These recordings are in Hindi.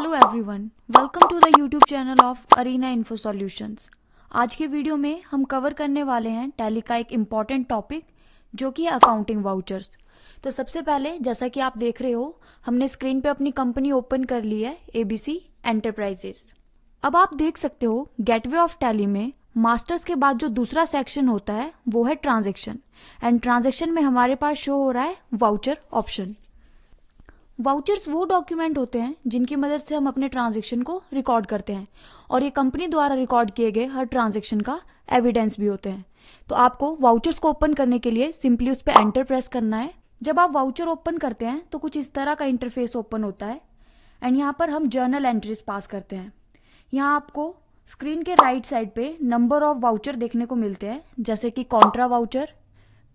Hello everyone, welcome to the YouTube channel of Arena Info Solutions. आज के वीडियो में हम कवर करने वाले हैं टैली का एक इम्पॉर्टेंट टॉपिक जो कि है अकाउंटिंग वाउचर्स। तो सबसे पहले जैसा कि आप देख रहे हो, हमने स्क्रीन पे अपनी कंपनी ओपन कर ली है एबीसी एंटरप्राइजेस। अब आप देख सकते हो गेटवे ऑफ टैली में मास्टर्स के बाद जो दूसरा सेक्शन होता है वो है ट्रांजेक्शन, एंड ट्रांजेक्शन में हमारे पास शो हो रहा है वाउचर ऑप्शन। वाउचर्स वो डॉक्यूमेंट होते हैं जिनकी मदद से हम अपने ट्रांजैक्शन को रिकॉर्ड करते हैं और ये कंपनी द्वारा रिकॉर्ड किए गए हर ट्रांजैक्शन का एविडेंस भी होते हैं। तो आपको वाउचर्स को ओपन करने के लिए सिंपली उस पर एंटर प्रेस करना है। जब आप वाउचर ओपन करते हैं तो कुछ इस तरह का इंटरफेस ओपन होता है एंड यहाँ पर हम जर्नल एंट्रीज पास करते हैं। यहाँ आपको स्क्रीन के राइट साइड पे नंबर ऑफ वाउचर देखने को मिलते हैं, जैसे कि Contra voucher,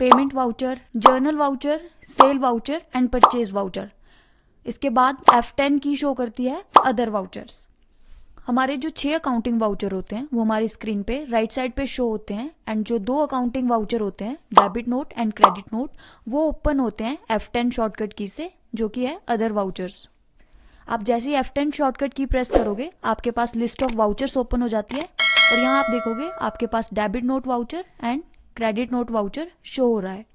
payment voucher, journal voucher, cell voucher and purchase voucher. इसके बाद F10 की शो करती है अदर वाउचर्स। हमारे जो 6 अकाउंटिंग वाउचर होते हैं वो हमारी स्क्रीन पे राइट साइड पे शो होते हैं, एंड जो 2 अकाउंटिंग वाउचर होते हैं debit note and credit note वो ओपन होते हैं F10 शॉर्टकट की से, जो कि है अदर वाउचर्स। आप जैसे ही F10 शॉर्टकट की प्रेस करोगे आपके पास लिस्ट ऑफ वाउचर्स ओपन हो जाती है और यहाँ आप देखोगे आपके पास debit note voucher and credit note voucher show हो रहा है।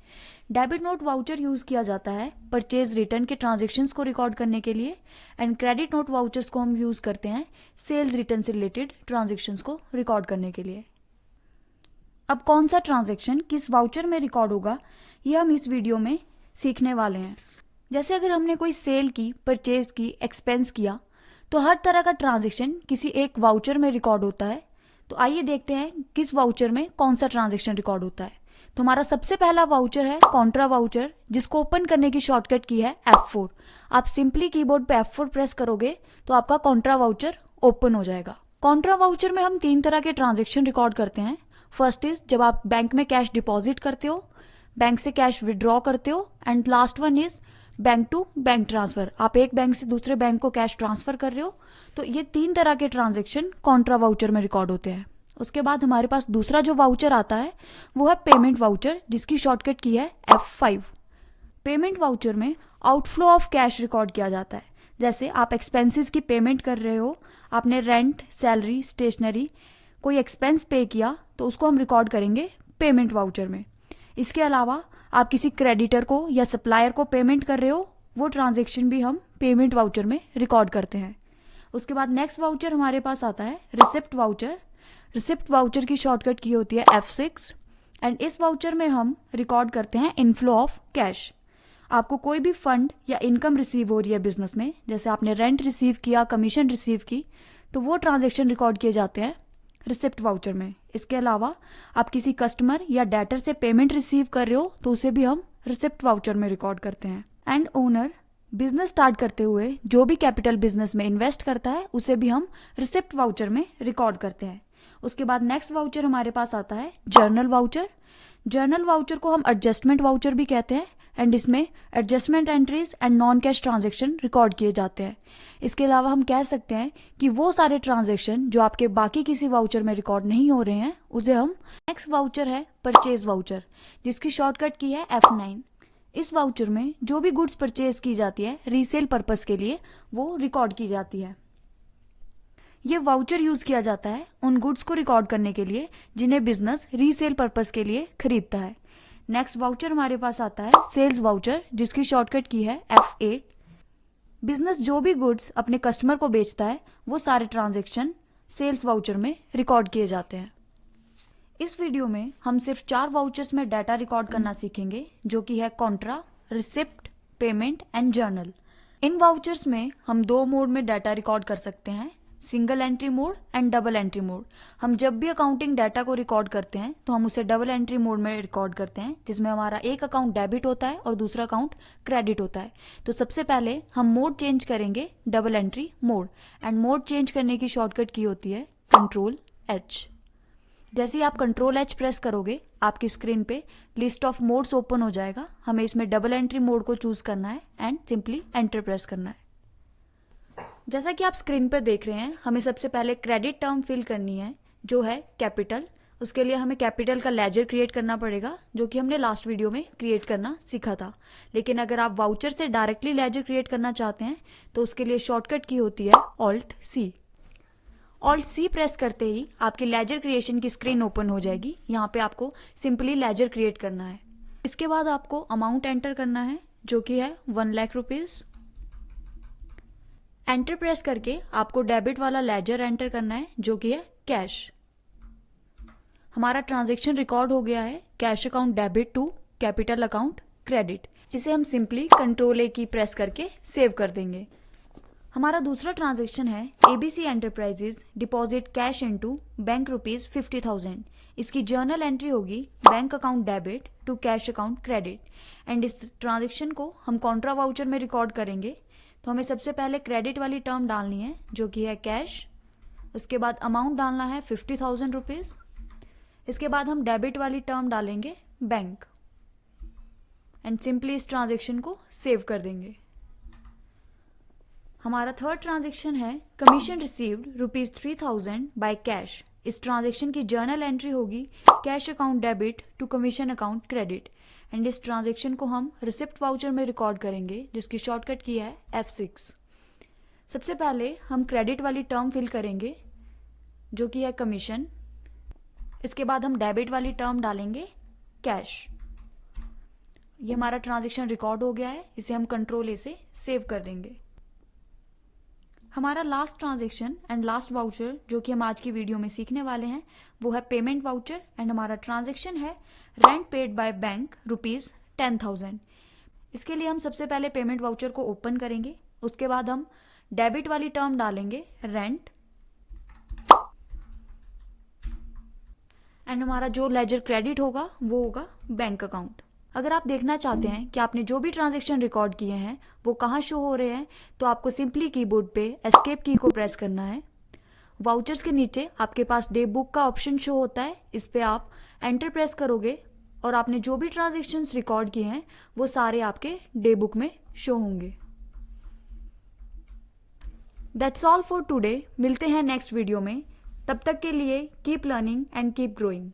डेबिट नोट वाउचर यूज किया जाता है परचेज रिटर्न के ट्रांजैक्शंस को रिकॉर्ड करने के लिए, एंड क्रेडिट नोट वाउचर्स को हम यूज करते हैं सेल्स रिटर्न से रिलेटेड ट्रांजैक्शंस को रिकॉर्ड करने के लिए। अब कौन सा ट्रांजैक्शन किस वाउचर में रिकॉर्ड होगा ये हम इस वीडियो में सीखने वाले हैं। जैसे अगर हमने कोई सेल की, परचेज की, एक्सपेंस किया तो हर तरह का ट्रांजैक्शन किसी एक वाउचर में रिकॉर्ड होता है। तो आइए देखते हैं किस वाउचर में कौन सा ट्रांजैक्शन रिकॉर्ड होता है। तो हमारा सबसे पहला वाउचर है कॉन्ट्रा वाउचर, जिसको ओपन करने की शॉर्टकट की है F4। आप सिंपली कीबोर्ड पे F4 प्रेस करोगे तो आपका कॉन्ट्रा वाउचर ओपन हो जाएगा। कॉन्ट्रा वाउचर में हम 3 तरह के ट्रांजैक्शन रिकॉर्ड करते हैं। फर्स्ट इज जब आप बैंक में कैश डिपॉजिट करते हो, बैंक से कैश विड्रॉ करते हो, and last one is bank to bank transfer. आप एक बैंक से दूसरे बैंक को कैश ट्रांसफर कर रहे हो। तो ये 3 तरह के ट्रांजैक्शन कॉन्ट्रा वाउचर में रिकॉर्ड होते हैं। उसके बाद हमारे पास दूसरा जो वाउचर आता है वो है पेमेंट वाउचर, जिसकी शॉर्टकट की है F5। पेमेंट वाउचर में आउटफ्लो ऑफ कैश रिकॉर्ड किया जाता है। जैसे आप एक्सपेंसेस की पेमेंट कर रहे हो, आपने रेंट, सैलरी, स्टेशनरी कोई एक्सपेंस पे किया तो उसको हम रिकॉर्ड करेंगे पेमेंट वाउचर में। इसके अलावा आप किसी क्रेडिटर को या सप्लायर को पेमेंट कर रहे हो, वो ट्रांजेक्शन भी हम पेमेंट वाउचर में रिकॉर्ड करते हैं। उसके बाद नेक्स्ट वाउचर हमारे पास आता है रिसिप्ट वाउचर। रिसिप्ट वाउचर की शॉर्टकट की होती है F6, एंड इस वाउचर में हम रिकॉर्ड करते हैं इनफ्लो ऑफ कैश। आपको कोई भी फंड या इनकम रिसीव हो रही है बिजनेस में, जैसे आपने रेंट रिसीव किया, कमीशन रिसीव की, तो वो ट्रांजैक्शन रिकॉर्ड किए जाते हैं रिसिप्ट वाउचर में। इसके अलावा आप किसी कस्टमर या डेटर से पेमेंट रिसीव कर रहे हो तो उसे भी हम रिसिप्ट वाउचर में रिकॉर्ड करते हैं। एंड ओनर बिजनेस स्टार्ट करते हुए जो भी कैपिटल बिजनेस में इन्वेस्ट करता है उसे भी हम रिसिप्ट वाउचर में रिकॉर्ड करते हैं। उसके बाद नेक्स्ट वाउचर हमारे पास आता है जर्नल वाउचर। जर्नल वाउचर को हम एडजस्टमेंट वाउचर भी कहते हैं, एंड इसमें adjustment entries and non cash transaction record किए जाते हैं। इसके अलावा हम कह सकते हैं कि वो सारे ट्रांजैक्शन जो आपके बाकी किसी वाउचर में रिकॉर्ड नहीं हो रहे हैं उसे हम। नेक्स्ट वाउचर है परचेज वाउचर, जिसकी शॉर्टकट की है F9। इस वाउचर में जो भी गुड्स परचेज की जाती है रीसेल पर्पस के लिए वो रिकॉर्ड की जाती है। ये वाउचर यूज किया जाता है उन गुड्स को रिकॉर्ड करने के लिए जिन्हें बिजनेस रीसेल पर्पस के लिए खरीदता है। नेक्स्ट वाउचर हमारे पास आता है सेल्स वाउचर, जिसकी शॉर्टकट की है F8। बिजनेस जो भी गुड्स अपने कस्टमर को बेचता है वो सारे ट्रांजैक्शन सेल्स वाउचर में रिकॉर्ड किए जाते हैं। इस वीडियो में हम सिर्फ 4 वाउचर्स में डाटा रिकॉर्ड करना सीखेंगे, जो कि है Contra, receipt, payment and journal. In vouchers में हम 2 मोड में डाटा रिकॉर्ड कर सकते हैं, single entry mode and double entry mode. हम जब भी अकाउंटिंग डाटा को रिकॉर्ड करते हैं तो हम उसे डबल एंट्री मोड में रिकॉर्ड करते हैं, जिसमें हमारा एक अकाउंट डेबिट होता है और दूसरा अकाउंट क्रेडिट होता है। तो सबसे पहले हम मोड चेंज करेंगे double entry mode, and mode change करने की शॉर्टकट की होती है Ctrl+H। जैसे ही आप Ctrl+H प्रेस करोगे आपकी स्क्रीन पे लिस्ट ऑफ मोड्स ओपन हो जाएगा। हमें इसमें डबल एंट्री मोड को चूज करना है एंड सिंपली एंटर प्रेस करना है। जैसा कि आप स्क्रीन पर देख रहे हैं, हमें सबसे पहले क्रेडिट टर्म फिल करनी है जो है कैपिटल। उसके लिए हमें कैपिटल का लेजर क्रिएट करना पड़ेगा, जो कि हमने लास्ट वीडियो में क्रिएट करना सीखा था। लेकिन अगर आप वाउचर से डायरेक्टली लेजर क्रिएट करना चाहते हैं तो उसके लिए शॉर्टकट की होती है Alt C. Alt C press करते ही आपकी लेजर क्रिएशन की स्क्रीन ओपन हो जाएगी। यहाँ पे आपको सिंपली लेजर क्रिएट करना है। इसके बाद आपको अमाउंट एंटर करना है, जो कि है 1 लाख रुपीज। एंटर प्रेस करके आपको डेबिट वाला लेजर एंटर करना है, जो कि है कैश। हमारा ट्रांजैक्शन रिकॉर्ड हो गया है, cash account debit to capital account credit. इसे हम सिंपली कंट्रोल ए की प्रेस करके सेव कर देंगे। हमारा दूसरा ट्रांजैक्शन है ABC enterprises deposit cash into bank rupees 50,000। इसकी जर्नल एंट्री होगी bank account debit to cash account credit. And इस ट्रांजैक्शन को हम कॉन्ट्रा वाउचर में रिकॉर्ड करेंगे। तो हमें सबसे पहले क्रेडिट वाली टर्म डालनी है, जो कि है कैश। उसके बाद अमाउंट डालना है 50,000 रुपीज। इसके बाद हम डेबिट वाली टर्म डालेंगे बैंक एंड सिंपली इस ट्रांजैक्शन को सेव कर देंगे। हमारा थर्ड ट्रांजैक्शन है commission received rupees 3,000 by cash. इस ट्रांजैक्शन की जर्नल एंट्री होगी cash account debit to commission account credit. And इस ट्रांजैक्शन को हम रिसिप्ट वाउचर में रिकॉर्ड करेंगे, जिसकी शॉर्टकट की है F6। सबसे पहले हम क्रेडिट वाली टर्म फिल करेंगे, जो कि है कमीशन। इसके बाद हम डेबिट वाली टर्म डालेंगे कैश। ये हमारा ट्रांजैक्शन रिकॉर्ड हो गया है, इसे हम कंट्रोल ए से सेव कर देंगे। हमारा last transaction and last voucher जो कि हम आज की वीडियो में सीखने वाले हैं वो है पेमेंट वाउचर। एंड हमारा ट्रांजैक्शन है rent paid by bank rupees 10,000। इसके लिए हम सबसे पहले पेमेंट वाउचर को ओपन करेंगे। उसके बाद हम डेबिट वाली टर्म डालेंगे रेंट एंड हमारा जो लेजर क्रेडिट होगा वो होगा बैंक अकाउंट। अगर आप देखना चाहते हैं कि आपने जो भी ट्रांजैक्शन रिकॉर्ड किए हैं वो कहाँ शो हो रहे हैं, तो आपको सिंपली कीबोर्ड पे एस्केप की को प्रेस करना है। वाउचर्स के नीचे आपके पास डे बुक का ऑप्शन शो होता है, इस पे आप एंटर प्रेस करोगे और आपने जो भी ट्रांजैक्शंस रिकॉर्ड किए हैं वो सारे आपके डे बुक में शो होंगे। That's all for today. मिलते हैं नेक्स्ट वीडियो में। तब तक के लिए keep learning and keep growing.